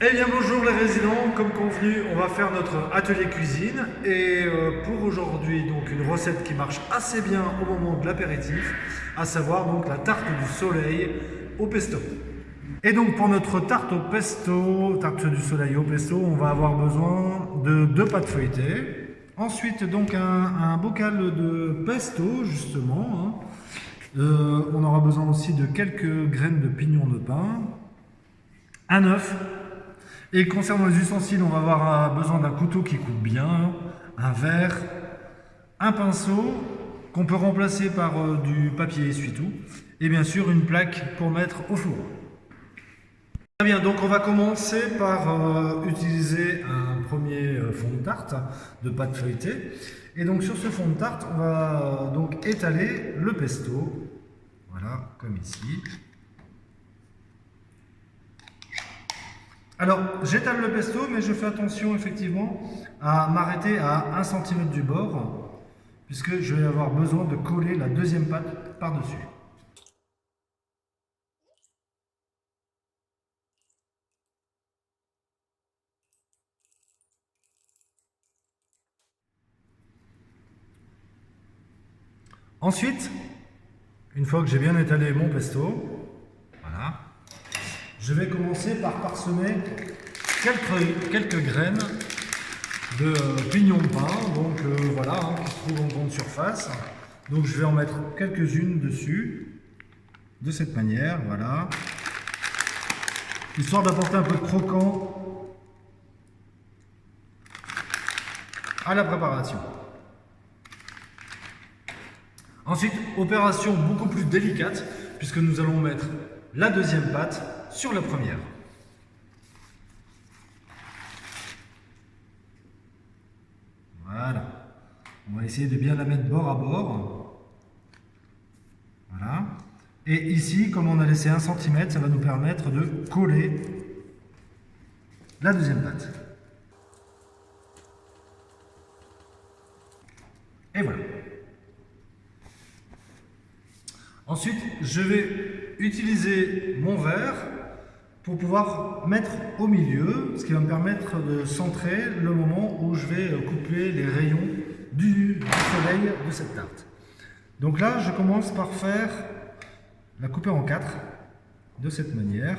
Eh bien bonjour les résidents, comme convenu on va faire notre atelier cuisine et pour aujourd'hui donc une recette qui marche assez bien au moment de l'apéritif, à savoir donc la tarte du soleil au pesto. Et donc pour notre tarte au pesto, tarte du soleil au pesto, on va avoir besoin de 2 pâtes feuilletées. Ensuite donc un bocal de pesto justement, hein. On aura besoin aussi de quelques graines de pignon de pain, un œuf. Et concernant les ustensiles, on va avoir besoin d'un couteau qui coupe bien, un verre, un pinceau qu'on peut remplacer par du papier essuie-tout et bien sûr une plaque pour mettre au four. Très bien, donc on va commencer par utiliser un premier fond de tarte de pâte feuilletée. Et donc sur ce fond de tarte, on va donc étaler le pesto, voilà, comme ici. Alors, j'étale le pesto, mais je fais attention effectivement à m'arrêter à 1 cm du bord, puisque je vais avoir besoin de coller la deuxième pâte par-dessus. Ensuite, une fois que j'ai bien étalé mon pesto, voilà, je vais commencer par parsemer quelques graines de pignon de pain, donc voilà, hein, qui se trouvent en grande surface. Donc je vais en mettre quelques-unes dessus, de cette manière, voilà, histoire d'apporter un peu de croquant à la préparation. Ensuite, opération beaucoup plus délicate, puisque nous allons mettre la deuxième pâte sur la première. Voilà. On va essayer de bien la mettre bord à bord. Voilà. Et ici, comme on a laissé 1 cm, ça va nous permettre de coller la deuxième pâte. Et voilà. Ensuite, je vais utiliser mon verre pour pouvoir mettre au milieu, ce qui va me permettre de centrer le moment où je vais couper les rayons du soleil de cette tarte. Donc là, je commence par faire la couper en 4 de cette manière.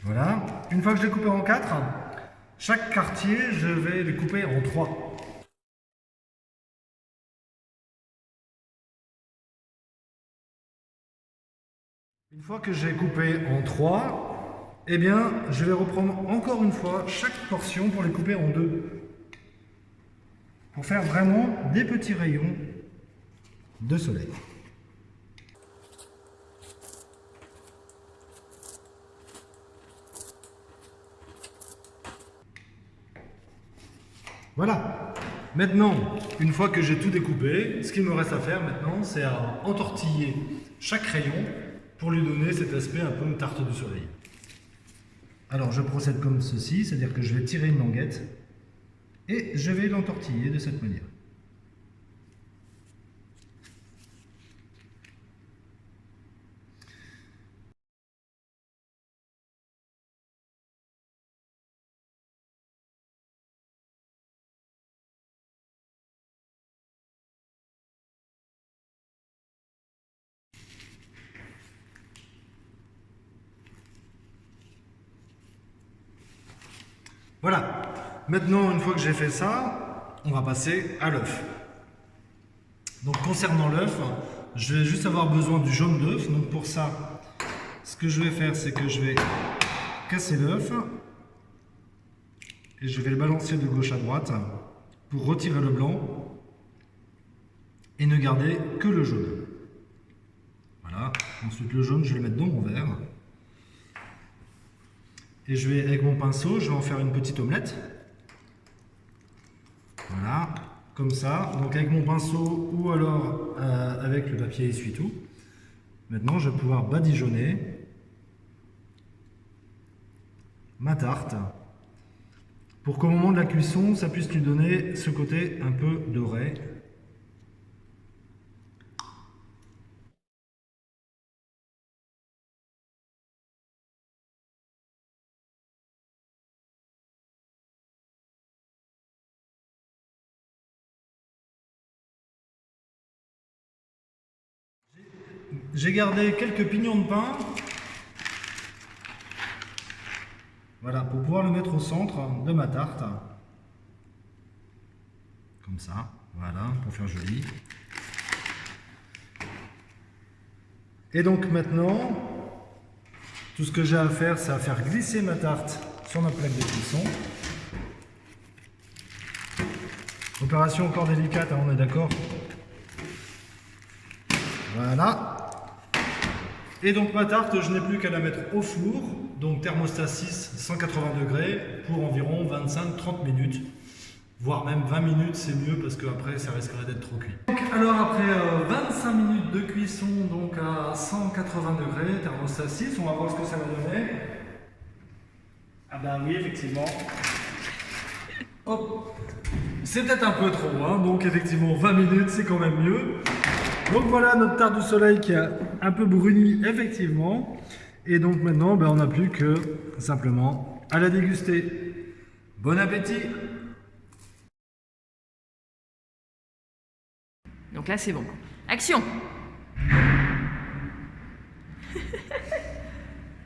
Voilà. Une fois que je l'ai coupé en 4, chaque quartier, je vais les couper en 3. Une fois que j'ai coupé en 3, eh bien, je vais reprendre encore une fois chaque portion pour les couper en 2. Pour faire vraiment des petits rayons de soleil. Voilà. Maintenant, une fois que j'ai tout découpé, ce qu'il me reste à faire maintenant, c'est à entortiller chaque rayon pour lui donner cet aspect un peu tarte du soleil. Alors je procède comme ceci, c'est-à-dire que je vais tirer une languette et je vais l'entortiller de cette manière. Voilà. Maintenant, une fois que j'ai fait ça, on va passer à l'œuf. Donc concernant l'œuf, je vais juste avoir besoin du jaune d'œuf. Donc pour ça, ce que je vais faire, c'est que je vais casser l'œuf et je vais le balancer de gauche à droite pour retirer le blanc et ne garder que le jaune. Voilà. Ensuite, le jaune, je vais le mettre dans mon verre. Et je vais, avec mon pinceau, je vais en faire une petite omelette. Voilà, comme ça. Donc avec mon pinceau ou alors avec le papier essuie-tout. Maintenant, je vais pouvoir badigeonner ma tarte pour qu'au moment de la cuisson, ça puisse lui donner ce côté un peu doré. J'ai gardé quelques pignons de pain, voilà, pour pouvoir le mettre au centre de ma tarte. Comme ça, voilà, pour faire joli. Et donc maintenant, tout ce que j'ai à faire, c'est à faire glisser ma tarte sur ma plaque de cuisson. Opération encore délicate, hein, on est d'accord? Voilà. Et donc ma tarte, je n'ai plus qu'à la mettre au four, donc thermostat 6, 180 degrés, pour environ 25-30 minutes. Voire même 20 minutes, c'est mieux parce qu'après ça risquerait d'être trop cuit. Donc, alors après 25 minutes de cuisson, donc à 180 degrés, thermostat 6, on va voir ce que ça va donner. Ah bah oui, effectivement. Hop, c'est peut-être un peu trop, hein, donc effectivement 20 minutes c'est quand même mieux. Donc voilà notre tarte du soleil qui a un peu bruni effectivement. Et donc maintenant on n'a plus que simplement à la déguster. Bon appétit! Donc là, c'est bon. Action!